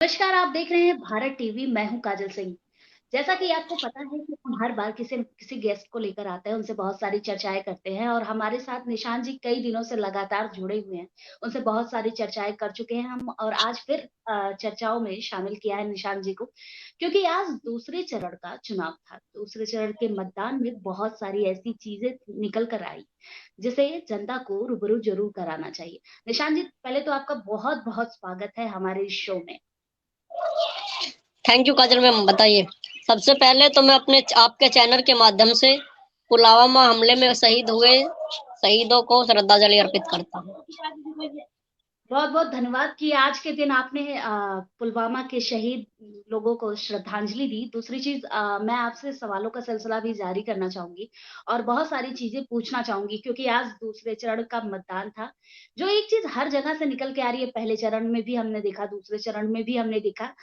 नमस्कार, आप देख रहे हैं भारत टीवी। मैं हूं काजल सिंह। जैसा कि आपको पता है कि हम हर बार किसी न किसी गेस्ट को लेकर आते हैं, उनसे बहुत सारी चर्चाएं करते हैं और हमारे साथ निशान जी कई दिनों से लगातार जुड़े हुए हैं। उनसे बहुत सारी चर्चाएं कर चुके हैं हम और आज फिर चर्चाओं में शामिल किया है निशान जी को, क्योंकि आज दूसरे चरण का चुनाव था। दूसरे चरण के मतदान में बहुत सारी ऐसी चीजें निकल कर आई जिसे जनता को रूबरू जरूर कराना चाहिए। निशान जी, पहले तो आपका बहुत बहुत स्वागत है हमारे इस शो में। Thank you Kajal ma'am. बताइए। सबसे पहले तो मैं अपने आपके चैनल के माध्यम से पुलवामा हमले में शहीद हुए शहीदों को श्रद्धांजलि अर्पित करता हूँ। बहुत बहुत धन्यवाद कि आज के दिन आपने पुलवामा के शहीद लोगों को श्रद्धांजलि दी। दूसरी चीज, मैं आपसे सवालों का सिलसिला भी जारी करना चाहूंगी और बहुत सारी चीजें पूछना चाहूंगी, क्योंकि आज दूसरे चरण का मतदान था। जो एक चीज हर जगह से निकल के आ रही है, पहले चरण में भी हमने देखा, दूसरे चरण में भी हमने देखा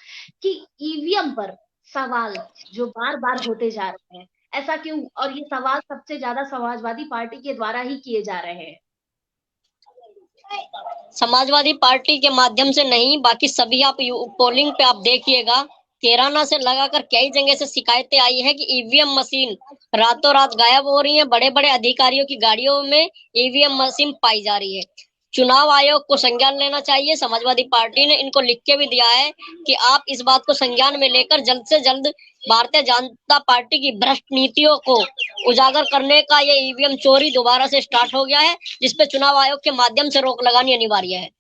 कि ईवीएम पर सवाल जो बार बार होते जा रहे हैं। ऐसा क्यों? और ये सवाल सबसे ज्यादा समाजवादी पार्टी के द्वारा ही किए जा रहे हैं। समाजवादी पार्टी के माध्यम से नहीं, बाकी सभी आप पोलिंग पे आप देखिएगा। कैराना से लगाकर कई जगह से शिकायतें आई है कि ईवीएम मशीन रातों रात गायब हो रही है। बड़े बड़े अधिकारियों की गाड़ियों में ईवीएम मशीन पाई जा रही है। चुनाव आयोग को संज्ञान लेना चाहिए। समाजवादी पार्टी ने इनको लिख के भी दिया है कि आप इस बात को संज्ञान में लेकर जल्द से जल्द भारतीय जनता पार्टी की भ्रष्ट नीतियों को उजागर करने का ये ईवीएम चोरी दोबारा से स्टार्ट हो गया है, जिसपे चुनाव आयोग के माध्यम से रोक लगानी अनिवार्य है।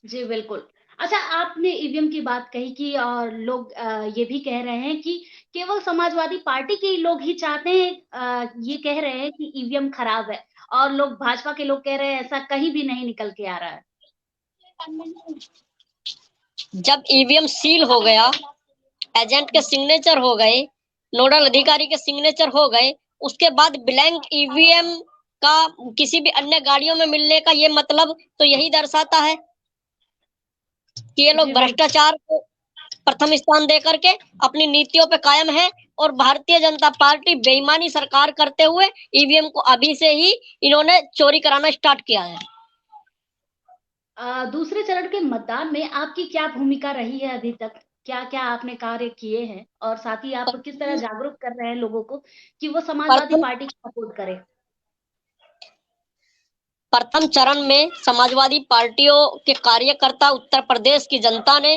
जी बिल्कुल। अच्छा, आपने ईवीएम की बात कही कि और लोग ये भी कह रहे हैं कि केवल समाजवादी पार्टी के ही लोग ही चाहते हैं, ये कह रहे हैं कि ईवीएम खराब है, और लोग भाजपा के लोग कह रहे हैं ऐसा कहीं भी नहीं निकल के आ रहा है। जब ईवीएम सील हो गया, एजेंट के सिग्नेचर हो गए, नोडल अधिकारी के सिग्नेचर हो गए, उसके बाद ब्लैंक ईवीएम का किसी भी अन्य गाड़ियों में मिलने का ये मतलब तो यही दर्शाता है कि ये लोग जी बिल्कुल। भ्रष्टाचार को प्रथम स्थान दे करके अपनी नीतियों पे कायम है। और भारतीय जनता पार्टी बेईमानी सरकार करते हुए ईवीएम को अभी से ही इन्होंने चोरी कराना स्टार्ट किया है। दूसरे चरण के मतदान में आपकी क्या भूमिका रही है अभी तक? क्या क्या आपने कार्य किए हैं और साथ ही आप किस तरह जागरूक कर रहे हैं लोगों को कि वो समाजवादी प्रथम पार्टी को सपोर्ट करें? प्रथम चरण में समाजवादी पार्टियों के कार्यकर्ता, उत्तर प्रदेश की जनता ने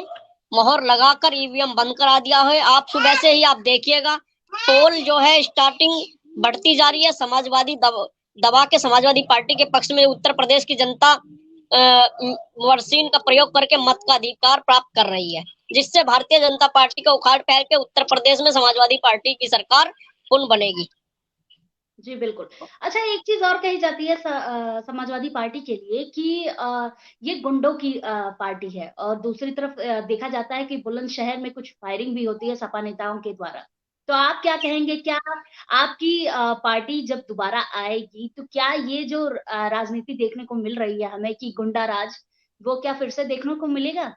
मोहर लगाकर ईवीएम बंद करा दिया है। आप सुबह से ही आप देखिएगा, पोल जो है स्टार्टिंग बढ़ती जा रही है। समाजवादी दबा के समाजवादी पार्टी के पक्ष में उत्तर प्रदेश की जनता वर्षीन का प्रयोग करके मत का अधिकार प्राप्त कर रही है, जिससे भारतीय जनता पार्टी को उखाड़ फेंक के उत्तर प्रदेश में समाजवादी पार्टी की सरकार पुनः बनेगी। जी बिल्कुल। अच्छा, एक चीज और कही जाती है समाजवादी पार्टी के लिए कि ये गुंडों की पार्टी है, और दूसरी तरफ देखा जाता है कि बुलंदशहर में कुछ फायरिंग भी होती है सपा नेताओं के द्वारा। तो आप क्या कहेंगे? क्या आपकी पार्टी जब दोबारा आएगी तो क्या ये जो राजनीति देखने को मिल रही है हमें कि गुंडा राज, वो क्या फिर से देखने को मिलेगा?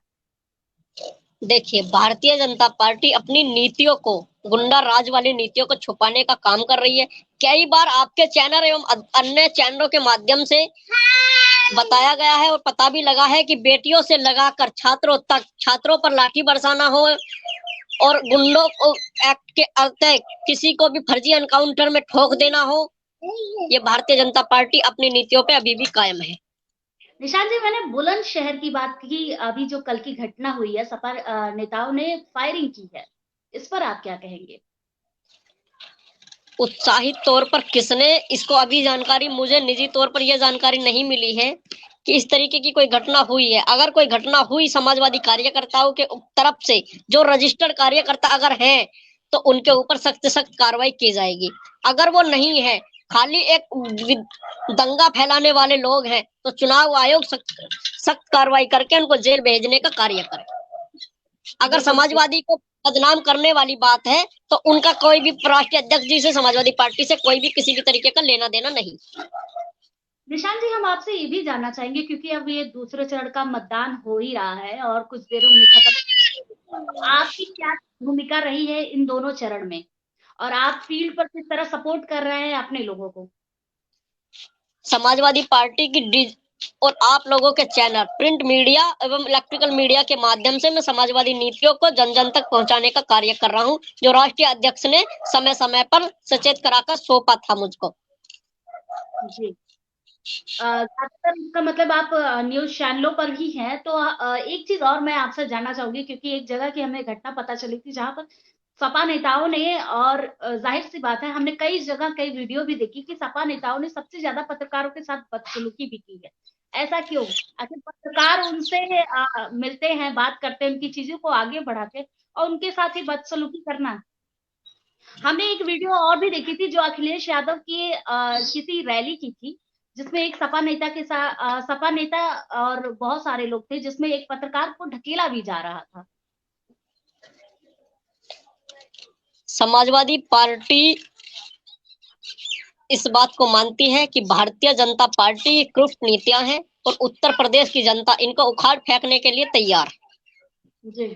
देखिए, भारतीय जनता पार्टी अपनी नीतियों को, गुंडा राज वाली नीतियों को छुपाने का काम कर रही है। कई बार आपके चैनल एवं अन्य चैनलों के माध्यम से बताया गया है और पता भी लगा है कि बेटियों से लगाकर छात्रों तक, छात्रों पर लाठी बरसाना हो और गुंडों को एक्ट के तहत किसी को भी फर्जी एनकाउंटर में ठोक देना हो, ये भारतीय जनता पार्टी अपनी नीतियों पे अभी भी कायम है। निशान जी, मैंने बुलंदशहर की बात की। अभी जो कल की घटना हुई है, सपा नेताओं ने फायरिंग की है, इस पर आप क्या कहेंगे? उत्साहित तौर पर किसने, इसको अभी जानकारी, मुझे निजी तौर पर यह जानकारी नहीं मिली है कि इस तरीके की कोई घटना हुई है। अगर कोई घटना हुई समाजवादी कार्यकर्ताओं के तरफ से, जो रजिस्टर्ड कार्यकर्ता अगर हैं, तो उनके ऊपर सख्त से सख्त कार्रवाई की जाएगी। अगर वो नहीं है, खाली एक दंगा फैलाने वाले लोग हैं, तो चुनाव आयोग सख्त सख्त कार्रवाई करके उनको जेल भेजने का कार्य करे। अगर बिल्कुल सही। समाजवादी को बदनाम करने वाली बात है, तो उनका कोई भी राष्ट्रीय अध्यक्ष जी से, समाजवादी पार्टी से कोई भी किसी भी तरीके का लेना देना नहीं। निशान जी, हम आपसे ये भी जानना चाहेंगे, क्योंकि अब ये दूसरे चरण का मतदान हो ही रहा है और कुछ देर में खत्म। तो आपकी क्या भूमिका रही है इन दोनों चरण में, और आप फील्ड पर किस तरह सपोर्ट कर रहे हैं अपने लोगों को? समाजवादी पार्टी की और आप लोगों के चैनल, प्रिंट मीडिया एवं इलेक्ट्रिकल मीडिया के माध्यम से मैं समाजवादी नीतियों को जन जन तक पहुंचाने का कार्य कर रहा हूं, जो राष्ट्रीय अध्यक्ष ने समय समय पर सचेत कराकर सौंपा था मुझको। जी। ज्यादातर इसका मतलब आप न्यूज चैनलों पर ही हैं, तो एक चीज और मैं आपसे जानना चाहूंगी, क्योंकि एक जगह की हमें घटना पता चली थी जहां पर सपा नेताओं ने, और जाहिर सी बात है हमने कई जगह कई वीडियो भी देखी कि सपा नेताओं ने सबसे ज्यादा पत्रकारों के साथ बदसलूकी भी की है। ऐसा क्यों? आखिर पत्रकार उनसे मिलते हैं, बात करते हैं, उनकी चीजों को आगे बढ़ाते हैं, और उनके साथ ही बदसलूकी करना। हमने एक वीडियो और भी देखी थी जो अखिलेश यादव की किसी रैली की थी, जिसमें एक सपा नेता के साथ सपा नेता और बहुत सारे लोग थे, जिसमें एक पत्रकार को ढकेला भी जा रहा था। समाजवादी पार्टी इस बात को मानती है कि भारतीय जनता पार्टी की कुष्ठ नीतियां हैं और उत्तर प्रदेश की जनता इनको उखाड़ फेंकने के लिए तैयार है। जी।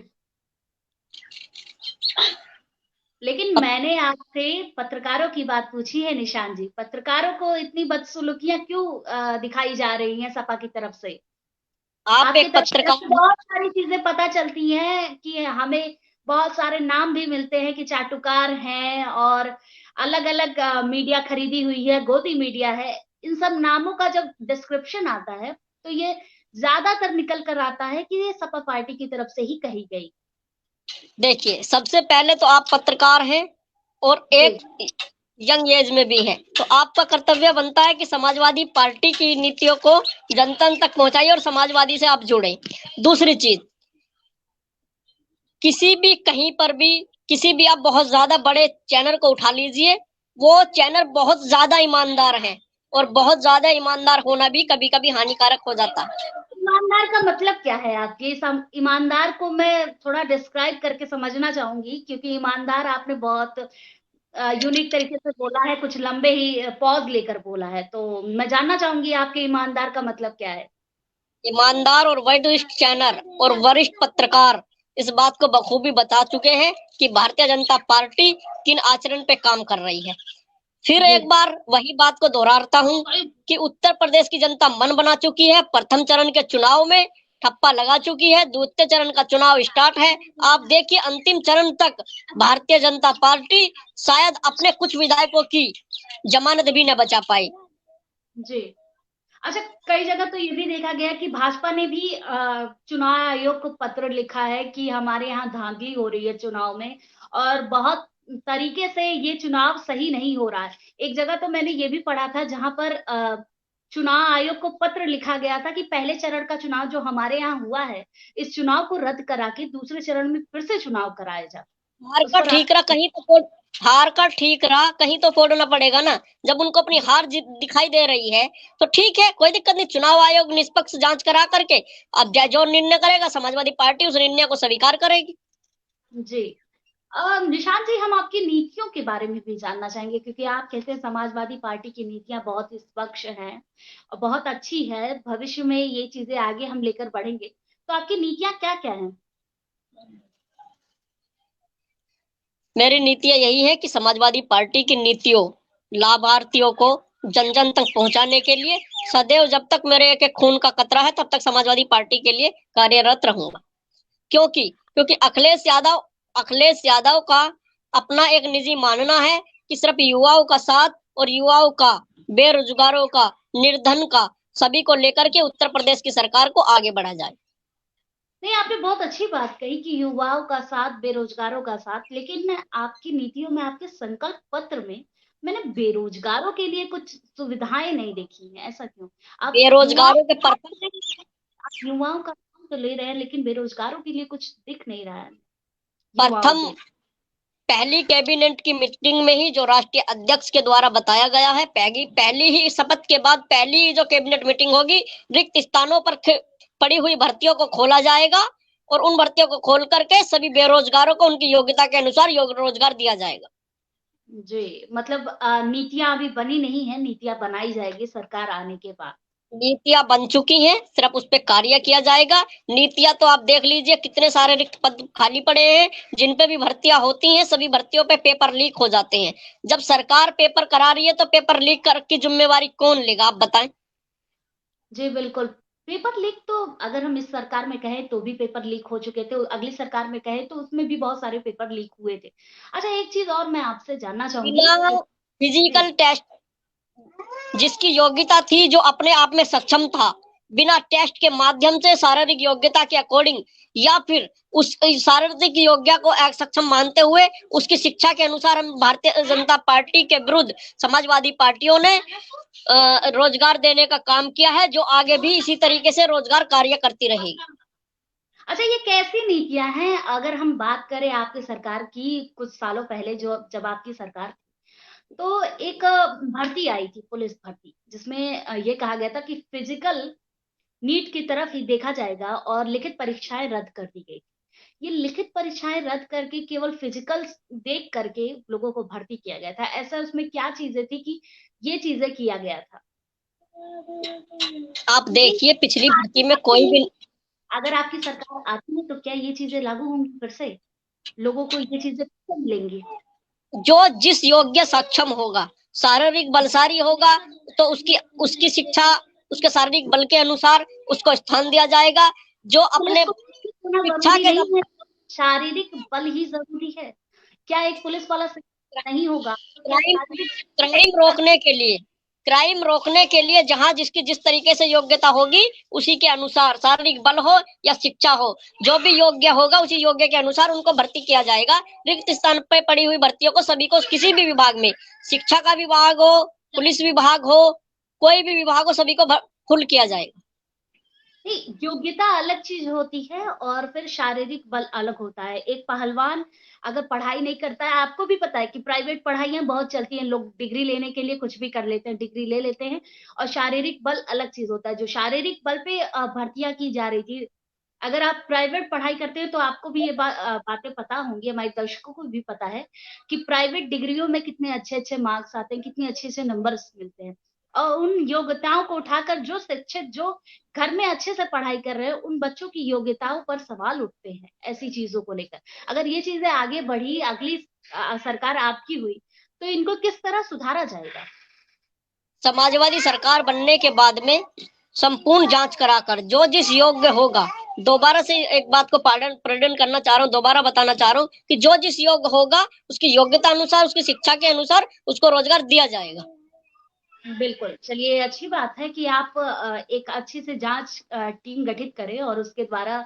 लेकिन मैंने आपसे पत्रकारों की बात पूछी है निशान जी, पत्रकारों को इतनी बदसलूकियां क्यों दिखाई जा रही हैं सपा की तरफ से? आप आपकी एक तरफ से पत्रकार, बहुत सारी चीजें पता चलती हैं कि हमें बहुत सारे नाम भी मिलते हैं कि चाटुकार हैं, और अलग अलग मीडिया खरीदी हुई है, गोदी मीडिया है। इन सब नामों का जब डिस्क्रिप्शन आता है तो ये ज्यादातर निकल कर आता है कि ये सपा पार्टी की तरफ से ही कही गई। देखिए सबसे पहले तो आप पत्रकार हैं और जी। एक यंग एज में भी है, तो आपका कर्तव्य बनता है कि समाजवादी पार्टी की नीतियों को जनता तक पहुंचाइए और समाजवादी से आप जुड़े। दूसरी चीज, किसी भी कहीं पर भी किसी भी आप बहुत ज्यादा बड़े चैनल को उठा लीजिए, वो चैनल बहुत ज्यादा ईमानदार है, और बहुत ज्यादा ईमानदार होना भी कभी कभी हानिकारक हो जाता है। ईमानदार का मतलब क्या है आपके? ईमानदार को मैं थोड़ा डिस्क्राइब करके समझना चाहूंगी, क्योंकि ईमानदार आपने बहुत यूनिक तरीके से बोला है, कुछ लंबे ही पॉज लेकर बोला है, तो मैं जानना चाहूंगी आपके ईमानदार का मतलब क्या है? ईमानदार और वरिष्ठ चैनल और वरिष्ठ पत्रकार इस बात को बखूबी बता चुके हैं कि भारतीय जनता पार्टी किन आचरण पे काम कर रही है। फिर जी। एक बार वही बात को दोहराता हूँ कि उत्तर प्रदेश की जनता मन बना चुकी है। प्रथम चरण के चुनाव में ठप्पा लगा चुकी है, द्वितीय चरण का चुनाव स्टार्ट है। आप देखिए अंतिम चरण तक भारतीय जनता पार्टी शायद अपने कुछ विधायकों की जमानत भी न बचा पाई। जी। अच्छा, कई जगह तो ये भी देखा गया कि भाजपा ने भी चुनाव आयोग को पत्र लिखा है कि हमारे यहाँ धांधली हो रही है चुनाव में, और बहुत तरीके से ये चुनाव सही नहीं हो रहा है। एक जगह तो मैंने ये भी पढ़ा था जहां पर चुनाव आयोग को पत्र लिखा गया था कि पहले चरण का चुनाव जो हमारे यहाँ हुआ है, इस चुनाव को रद्द करा के दूसरे चरण में फिर से चुनाव कराया जाए। हार उस का पर ठीक रहा कहीं तो हार का ठीक रहा कहीं तो फोड़ना पड़ेगा ना। जब उनको अपनी हार दिखाई दे रही है तो ठीक है, कोई दिक्कत नहीं। चुनाव आयोग निष्पक्ष जांच करा करके अब जो निर्णय करेगा समाजवादी पार्टी उस निर्णय को स्वीकार करेगी। जी। निशांत जी, हम आपकी नीतियों के बारे में भी जानना चाहेंगे, क्योंकि आप कहते हैं समाजवादी पार्टी की नीतियां बहुत निष्पक्ष हैं और बहुत अच्छी है, भविष्य में ये चीजें आगे हम लेकर बढ़ेंगे, तो आपकी नीतियां क्या क्या हैं? मेरी नीतियां यही है कि समाजवादी पार्टी की नीतियों लाभार्थियों को जन जन तक पहुंचाने के लिए सदैव, जब तक मेरे एक एक खून का कतरा है तब तक समाजवादी पार्टी के लिए कार्यरत रहूंगा। क्योंकि अखिलेश यादव का अपना एक निजी मानना है कि सिर्फ युवाओं का साथ और युवाओं का, बेरोजगारों का, निर्धन का, सभी को लेकर के उत्तर प्रदेश की सरकार को आगे बढ़ा जाए। नहीं, आपने बहुत अच्छी बात कही कि युवाओं का साथ, बेरोजगारों का साथ, लेकिन आपकी नीतियों में, आपके संकल्प पत्र में मैंने बेरोजगारों के लिए कुछ सुविधाएं नहीं देखी हैं। ऐसा क्यों? आप बेरोजगारों के प्रथम युवाओं का नाम तो ले रहे हैं, लेकिन बेरोजगारों के लिए कुछ दिख नहीं रहा है युवाओं प्रथम के। पहली कैबिनेट की मीटिंग में ही जो राष्ट्रीय अध्यक्ष के द्वारा बताया गया है, पहली ही शपथ के बाद पहली जो कैबिनेट मीटिंग होगी, रिक्त स्थानों पर पड़ी हुई भर्तियों को खोला जाएगा और उन भर्तियों को खोल करके सभी बेरोजगारों को उनकी योग्यता के अनुसार रोजगार दिया जाएगा। जी, मतलब नीतियां अभी बनी नहीं है, नीतियां बनाई जाएगी सरकार आने के बाद। नीतियां बन चुकी हैं, सिर्फ उस पर कार्य किया जाएगा। नीतियां तो आप देख लीजिए कितने सारे रिक्त पद खाली पड़े हैं, जिन पे भी भर्तियां होती हैं सभी भर्तियों पे पेपर लीक हो जाते हैं। जब सरकार पेपर करा रही है तो पेपर लीक कर की जिम्मेवारी कौन लेगा, आप बताएं। जी बिल्कुल। पेपर लीक तो अगर हम इस सरकार में कहें तो भी पेपर लीक हो चुके थे, अगली सरकार में कहें तो उसमें भी बहुत सारे पेपर लीक हुए थे। अच्छा, एक चीज़ और मैं आपसे जानना चाहूँगी बिना कि जी, फिजिकल टेस्ट, जिसकी योग्यता थी, जो अपने आप में सक्षम था, बिना टेस्ट के माध्यम से शारीरिक योग्यता के अकॉर्डिंग, या फिर उस शारीरिक योग्यता को एक सक्षम मानते हुए उसकी शिक्षा के अनुसार हम भारतीय जनता पार्टी के विरुद्ध समाजवादी पार्टियों ने रोजगार देने का काम किया है, जो आगे भी इसी तरीके से रोजगार कार्य करती रहेगी। अच्छा, ये कैसी नीतियाँ हैं? अगर हम बात करें आपकी सरकार की, कुछ सालों पहले जो जब आपकी सरकार थी, तो एक भर्ती आई थी, पुलिस भर्ती, जिसमें ये कहा गया था कि फिजिकल नीट की तरफ ही देखा जाएगा और लिखित परीक्षाएं रद्द कर दी गई। ये लिखित परीक्षाएं रद्द करके केवल फिजिकल देख करके लोगों को भर्ती किया गया था। ऐसा उसमें क्या चीजें थी कि ये चीजें किया गया था? आप क्योंकि देखिए, पिछली भर्ती में कोई आती- भी, अगर आपकी सरकार आती है तो क्या ये चीजें लागू होंगी फिर से? लोगों को ये चीजें फिर से मिलेंगी? जो जिस योग्य सक्षम होगा, शारीरिक बलशाली होगा, तो उसकी उसकी शिक्षा उसके शारीरिक बल के अनुसार उसको स्थान दिया जाएगा। जो पुलिस अपने को होना शिक्षा जरूरी के, नहीं है, शारीरिक बल ही जरूरी है। क्या एक पुलिस वाला सही नहीं होगा तो क्या क्राइम शारीरिक क्राइम रोकने के लिए, क्राइम रोकने के लिए जहां जिसकी जिस तरीके से योग्यता होगी, उसी के अनुसार शारीरिक बल हो या शिक्षा हो, जो भी योग्य होगा उसी योग्य के अनुसार उनको भर्ती किया जाएगा। रिक्त स्थान पर पड़ी हुई भर्तियों को सभी को किसी भी विभाग में, शिक्षा का विभाग हो, पुलिस विभाग हो, कोई भी विभाग हो, सभी को फुल किया जाएगा। नहीं, योग्यता अलग चीज होती है और फिर शारीरिक बल अलग होता है। एक पहलवान अगर पढ़ाई नहीं करता है, आपको भी पता है कि प्राइवेट पढ़ाइयां बहुत चलती हैं, लोग डिग्री लेने के लिए कुछ भी कर लेते हैं, डिग्री ले लेते हैं। और शारीरिक बल अलग चीज होता है। जो शारीरिक बल पे भर्तियां की जा रही थी, अगर आप प्राइवेट पढ़ाई करते हैं तो आपको भी ये बातें पता होंगी, हमारे दर्शकों को भी पता है कि प्राइवेट डिग्रियों में कितने अच्छे अच्छे मार्क्स आते हैं, कितने अच्छे अच्छे नंबर्स मिलते हैं। और उन योग्यताओं को उठाकर जो शिक्षित, जो घर में अच्छे से पढ़ाई कर रहे हैं, उन बच्चों की योग्यताओं पर सवाल उठते हैं ऐसी चीजों को लेकर। अगर ये चीजें आगे बढ़ी, अगली सरकार आपकी हुई, तो इनको किस तरह सुधारा जाएगा? समाजवादी सरकार बनने के बाद में संपूर्ण जांच कराकर जो जिस योग्य होगा, दोबारा से एक बात को प्रेरण करना चाह रहा हूँ, दोबारा बताना चाह रहा हूँ कि जो जिस योग्य होगा उसकी योग्यता अनुसार, उसकी शिक्षा के अनुसार उसको रोजगार दिया जाएगा। बिल्कुल, चलिए, अच्छी बात है कि आप एक अच्छी से जांच टीम गठित करें और उसके द्वारा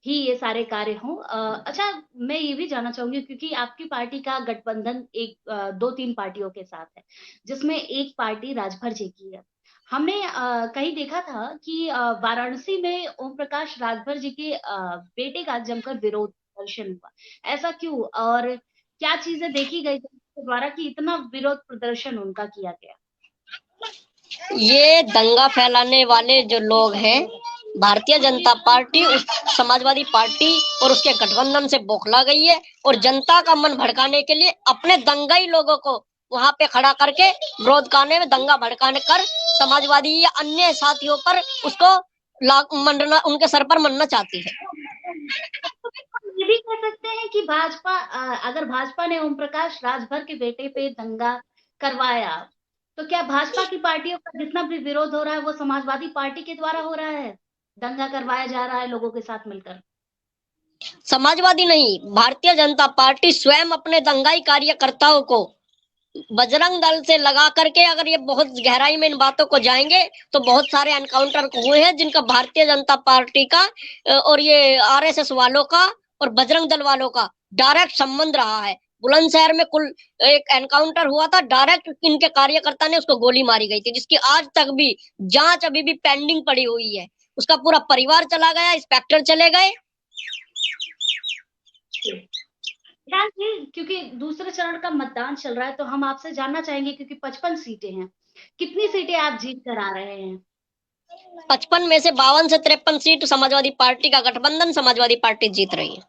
ही ये सारे कार्य हों। अच्छा, मैं ये भी जानना चाहूंगी क्योंकि आपकी पार्टी का गठबंधन एक दो तीन पार्टियों के साथ है, जिसमें एक पार्टी राजभर जी की है। हमने कहीं देखा था कि वाराणसी में ओम प्रकाश राजभर जी के बेटे का जमकर विरोध प्रदर्शन हुआ। ऐसा क्यों, और क्या चीजें देखी गई जिसके द्वारा कि इतना विरोध प्रदर्शन उनका किया गया? ये दंगा फैलाने वाले जो लोग हैं, भारतीय जनता पार्टी, उस समाजवादी पार्टी और उसके गठबंधन से बौखला गई है, और जनता का मन भड़काने के लिए अपने दंगाई लोगों को वहां पे खड़ा करके विरोध करने में, दंगा भड़काने कर समाजवादी या अन्य साथियों पर उसको मनना, उनके सर पर मनना चाहती है। ये भी कह सकते हैं कि भाजपा, अगर भाजपा ने ओम प्रकाश राजभर के बेटे पे दंगा करवाया, तो क्या भाजपा की पार्टियों का जितना भी विरोध हो रहा है वो समाजवादी पार्टी के द्वारा हो रहा है? दंगा करवाया जा रहा है लोगों के साथ मिलकर। समाजवादी नहीं, भारतीय जनता पार्टी स्वयं अपने दंगाई कार्यकर्ताओं को बजरंग दल से लगा करके, अगर ये बहुत गहराई में इन बातों को जाएंगे तो बहुत सारे एनकाउंटर हुए हैं जिनका भारतीय जनता पार्टी का और ये आरएसएस वालों का और बजरंग दल वालों का डायरेक्ट संबंध रहा है। बुलंदशहर में कुल एक एनकाउंटर हुआ था, डायरेक्ट इनके कार्यकर्ता ने उसको गोली मारी गई थी, जिसकी आज तक भी जांच अभी भी पेंडिंग पड़ी हुई है। उसका पूरा परिवार चला गया, इंस्पेक्टर चले गए। ध्यान जी, क्योंकि दूसरे चरण का मतदान चल रहा है तो हम आपसे जानना चाहेंगे, क्योंकि 55 सीटें हैं, कितनी सीटें आप जीत कर आ रहे हैं? 55 में से 52 से 53 सीट समाजवादी पार्टी का गठबंधन समाजवादी पार्टी जीत रही है।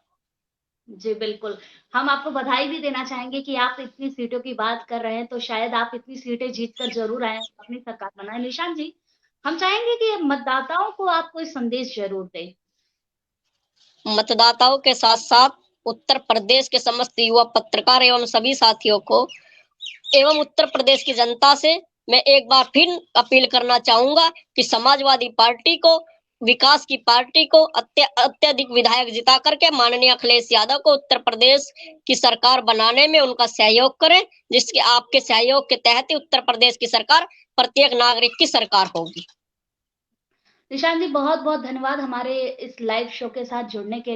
जी बिल्कुल। हम आपको बधाई भी देना चाहेंगे कि आप इतनी सीटों की बात कर रहे हैं, तो शायद आप इतनी सीटें जीत कर जरूर आए, अपनी सरकार बनाए। निशान जी, हम चाहेंगे कि मतदाताओं को आप कोई संदेश जरूर दें। मतदाताओं के साथ साथ उत्तर प्रदेश के समस्त युवा पत्रकार एवं सभी साथियों को एवं उत्तर प्रदेश की जनता से मैं एक बार फिर अपील करना चाहूंगा कि समाजवादी पार्टी को, विकास की पार्टी को अत्यधिक विधायक जिता करके माननीय अखिलेश यादव को उत्तर प्रदेश की सरकार बनाने में उनका सहयोग करें, जिसके आपके सहयोग के तहत ही उत्तर प्रदेश की सरकार प्रत्येक नागरिक की सरकार होगी। निशान जी, बहुत बहुत धन्यवाद हमारे इस लाइव शो के साथ जुड़ने के